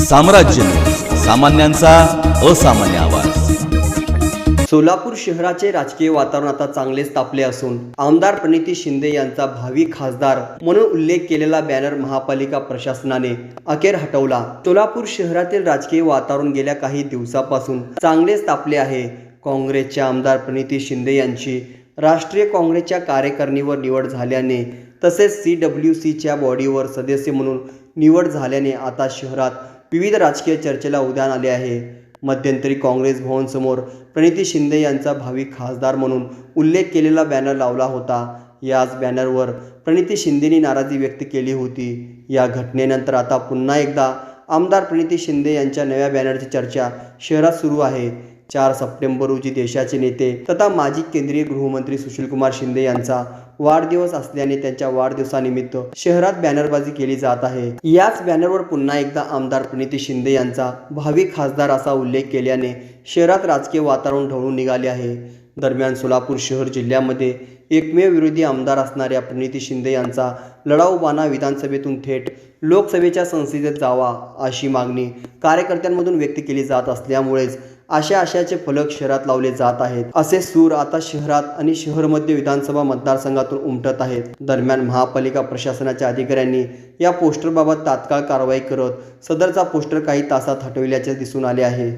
साम्राज्य, सामान्यांचा असामान्य आवाज। सोलापूर शहराचे राजकीय वातावरण आता चांगलेच तापले असून आमदार प्रणिती शिंदे यांचा भावी खासदार म्हणून उल्लेख केलेला बॅनर महापालिका प्रशासनाने अखेर हटवला। सोलापूर शहरातील राजकीय वातावरण गेल्या काही दिवसापासून चांगलेच तापले आहे। काँग्रेसच्या आमदार प्रणिती शिंदे यांची राष्ट्रीय काँग्रेसच्या कार्यकारिणीवर निवड झाल्याने तसेच CWCच्या बॉडीवर सदस्य म्हणून निवड झाल्याने आता शहरात विविध राजकीय चर्चेला उधाण आले आहे। मध्यंतरी काँग्रेस भवन समोर प्रणिती शिंदे यांचा भावी खासदार म्हणून उल्लेख केलेला बॅनर लावला होता। याच बॅनरवर प्रणिती शिंदेंनी नाराजी व्यक्त केली होती। या घटनेनंतर आता पुन्हा एकदा आमदार प्रणिती शिंदे यांच्या नव्या बॅनरची चर्चा शहरात सुरू आहे। 4 सप्टेंबर रोजी देशाचे नेते तथा माजी केंद्रीय गृहमंत्री सुशीलकुमार शिंदे यांचा वाढदिवस असल्याने त्यांच्या वाढदिवसानिमित्त शहरात बॅनरबाजी केली जात आहे। याच बॅनरवर पुन्हा एकदा आमदार प्रणिती शिंदे यांचा भावी खासदार असा उल्लेख केल्याने शहरात राजकीय वातावरण ढवळून निघाले आहे। दरम्यान सोलापूर शहर जिल्ह्यामध्ये एकमेव विरोधी आमदार असणाऱ्या प्रणिती शिंदे यांचा लढाऊ बाणा विधानसभेतून थेट लोकसभेच्या संसदेत जावा अशी मागणी कार्यकर्त्यांमधून व्यक्त केली जात असल्यामुळेच आशाचे फलक शहरात लावले जात आहेत। असे सूर आता शहरात आणि शहरमध्ये विधानसभा मतदारसंघातून उमटत आहेत। दरम्यान महापालिका प्रशासनाच्या अधिकाऱ्यांनी या पोस्टरबाबत तात्काळ कारवाई करत सदरचा पोस्टर काही तासात हटविल्याचे दिसून आले आहे।